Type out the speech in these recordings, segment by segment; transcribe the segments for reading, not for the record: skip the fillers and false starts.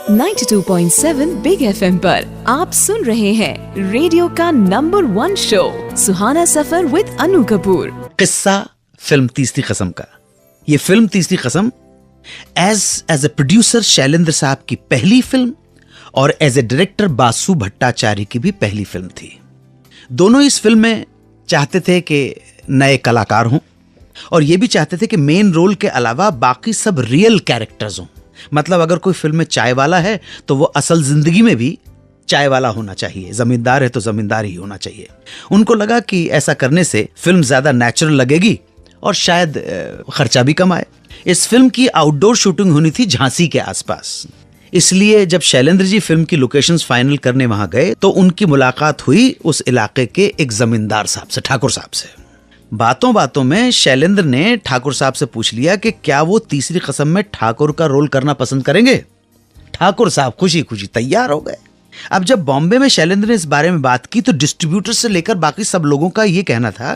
92.7 big FM पर आप सुन रहे हैं रेडियो का number 1 show Suhana Safar with अनु कपूर। किस्सा फिल्म तीसरी कसम का। ये फिल्म तीसरी कसम एज ए प्रोड्यूसर शैलेंद्र साहब की पहली फिल्म और as a director Basu Bhattacharya की भी पहली फिल्म थी। दोनों इस फिल्म में चाहते थे कि नए कलाकार हों और ये भी चाहते थे कि मेन रोल के अलावा बाकी सब रियल कैरेक्टर्स हों। मतलब अगर कोई फिल्म में चाय वाला है तो वो असल जिंदगी में भी चाय वाला होना चाहिए, जमींदार है तो जमींदार ही होना चाहिए। उनको लगा कि ऐसा करने से फिल्म ज्यादा नेचुरल लगेगी और शायद खर्चा भी कम आए। इस फिल्म की आउटडोर शूटिंग होनी थी झांसी के आसपास, इसलिए जब शैलेंद्र जी फिल्म की लोकेशंस फाइनल करने वहां गए तो उनकी मुलाकात हुई उस इलाके के एक जमींदार साहब से, ठाकुर साहब से। बातों बातों में शैलेंद्र ने ठाकुर साहब से पूछ लिया कि क्या वो तीसरी कसम में ठाकुर का रोल करना पसंद करेंगे। ठाकुर साहब खुशी खुशी तैयार हो गए। अब जब बॉम्बे में शैलेंद्र ने इस बारे में बात की तो डिस्ट्रीब्यूटर से लेकर बाकी सब लोगों का ये कहना था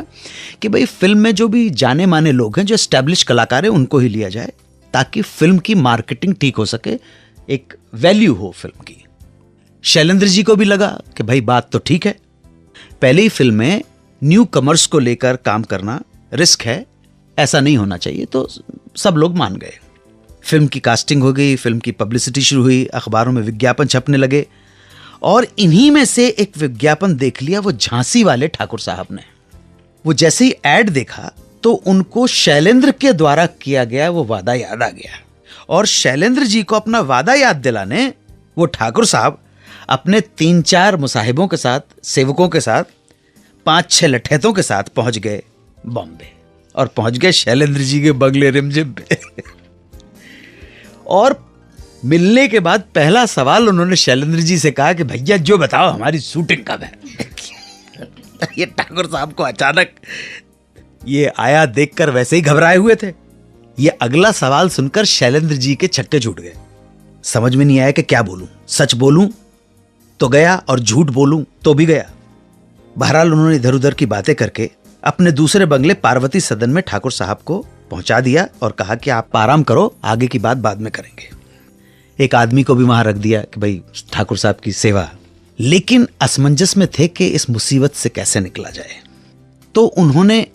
कि भाई फिल्म में जो भी जाने माने लोग हैं, जो एस्टैब्लिश कलाकार हैं, उनको ही लिया जाए ताकि फिल्म की मार्केटिंग ठीक हो सके, एक वैल्यू हो फिल्म की। शैलेंद्र जी को भी लगा कि भाई बात तो ठीक है, पहली फिल्म में न्यू कमर्स को लेकर काम करना रिस्क है, ऐसा नहीं होना चाहिए। तो सब लोग मान गए। फिल्म की कास्टिंग हो गई, फिल्म की पब्लिसिटी शुरू हुई, अखबारों में विज्ञापन छपने लगे और इन्हीं में से एक विज्ञापन देख लिया वो झांसी वाले ठाकुर साहब ने। वो जैसे ही एड देखा तो उनको शैलेंद्र के द्वारा किया गया वो वादा याद आ गया और शैलेंद्र जी को अपना वादा याद दिलाने वो ठाकुर साहब अपने 3-4 मुसाहिबों के साथ, सेवकों के साथ, 5-6 लठैतों के साथ पहुंच गए बॉम्बे और पहुंच गए शैलेंद्र जी के बंगले रिमझिम पे। और मिलने के बाद पहला सवाल उन्होंने शैलेंद्र जी से कहा कि भैया जो बताओ हमारी शूटिंग कब है। ये ठाकुर साहब को अचानक ये आया देखकर वैसे ही घबराए हुए थे। ये अगला सवाल सुनकर शैलेंद्र जी के छक्के छूट गए। समझ में नहीं आया कि क्या बोलूं, सच बोलूं तो गया और झूठ बोलूं तो भी गया। बहरहाल उन्होंने इधर उधर की बातें करके अपने दूसरे बंगले पार्वती सदन में ठाकुर साहब को पहुंचा दिया और कहा कि आप आराम करो, आगे की बात बाद में करेंगे। एक आदमी को भी वहां रख दिया कि भाई ठाकुर साहब की सेवा। लेकिन असमंजस में थे कि इस मुसीबत से कैसे निकला जाए। तो उन्होंने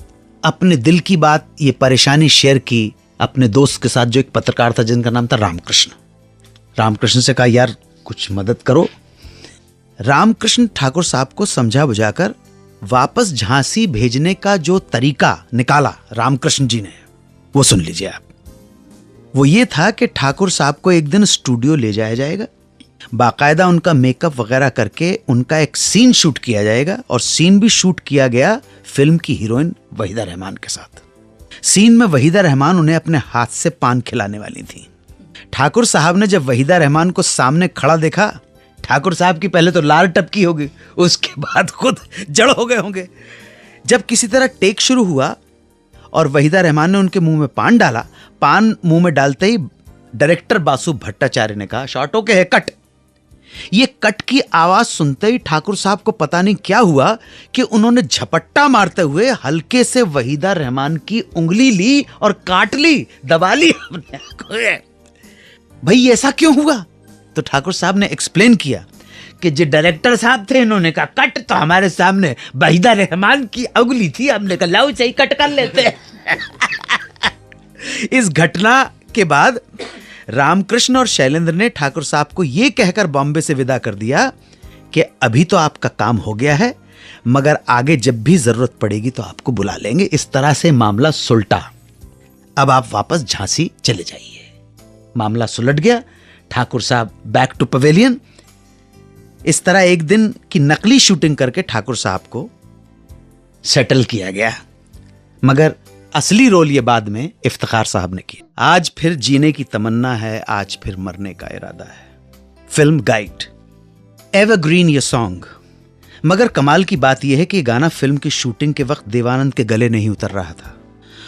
अपने दिल की बात, ये परेशानी शेयर की अपने दोस्त के साथ, जो एक पत्रकार था जिनका नाम था रामकृष्ण। रामकृष्ण से कहा यार कुछ मदद करो। रामकृष्ण ठाकुर साहब को समझा बुझाकर वापस झांसी भेजने का जो तरीका निकाला रामकृष्ण जी ने, वो सुन लीजिए आप। वो ये था कि ठाकुर साहब को एक दिन स्टूडियो ले जाया जाएगा, बाकायदा उनका मेकअप वगैरह करके उनका एक सीन शूट किया जाएगा और सीन भी शूट किया गया फिल्म की हीरोइन वहीदा रहमान के साथ। सीन में वहीदा रहमान उन्हें अपने हाथ से पान खिलाने वाली थी। ठाकुर साहब ने जब वहीदा रहमान को सामने खड़ा देखा, ठाकुर साहब की पहले तो लार टपकी होगी, उसके बाद खुद जड़ हो गए होंगे। जब किसी तरह टेक शुरू हुआ और वहीदा रहमान ने उनके मुंह में पान डाला, पान मुंह में डालते ही डायरेक्टर बासु भट्टाचार्य ने कहा शॉट ओके है, कट। ये कट की आवाज सुनते ही ठाकुर साहब को पता नहीं क्या हुआ कि उन्होंने झपट्टा मारते हुए हल्के से वहीदा रहमान की उंगली ली और काट ली, दबा ली अपने। भाई ऐसा क्यों हुआ? तो ठाकुर साहब ने एक्सप्लेन किया कि जो डायरेक्टर साहब थे इन्होंने कहा कट, तो हमारे सामने वहीदा रहमान की उंगली थी, हमने कहा लाओ सही कट कर लेते। इस घटना के बाद रामकृष्ण और शैलेंद्र ने ठाकुर साहब को यह कहकर बॉम्बे से विदा कर दिया कि अभी तो आपका काम हो गया है, मगर आगे जब भी जरूरत पड़ेगी तो आपको बुला लेंगे। इस तरह से मामला सुलटा। अब आप वापस झांसी चले जाइए। मामला सुलट गया। ठाकुर साहब बैक टू पवेलियन। इस तरह एक दिन की नकली शूटिंग करके ठाकुर साहब को सेटल किया गया, मगर असली रोल ये बाद में इफ्तिखार साहब ने किया। आज फिर जीने की तमन्ना है, आज फिर मरने का इरादा है। फिल्म गाइड, एवरग्रीन ये सॉन्ग। मगर कमाल की बात यह है कि गाना फिल्म की शूटिंग के वक्त देवानंद के गले नहीं उतर रहा था।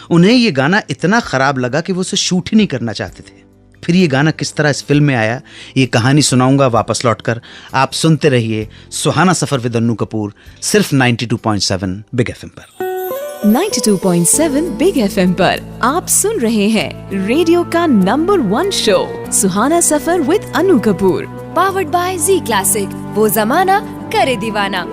उन्हें यह गाना इतना खराब लगा कि वो उसे शूट ही नहीं करना चाहते थे। फिर ये गाना किस तरह इस फिल्म में आया, ये कहानी सुनाऊंगा वापस लौटकर। आप सुनते रहिए सुहाना सफर विद अन्नू कपूर, सिर्फ 92.7 बिग एफएम पर। 92.7 बिग FM पर आप सुन रहे हैं रेडियो का number 1 show Suhana Safar with Anu Kapoor, powered by Zee classic, वो जमाना करे दीवाना।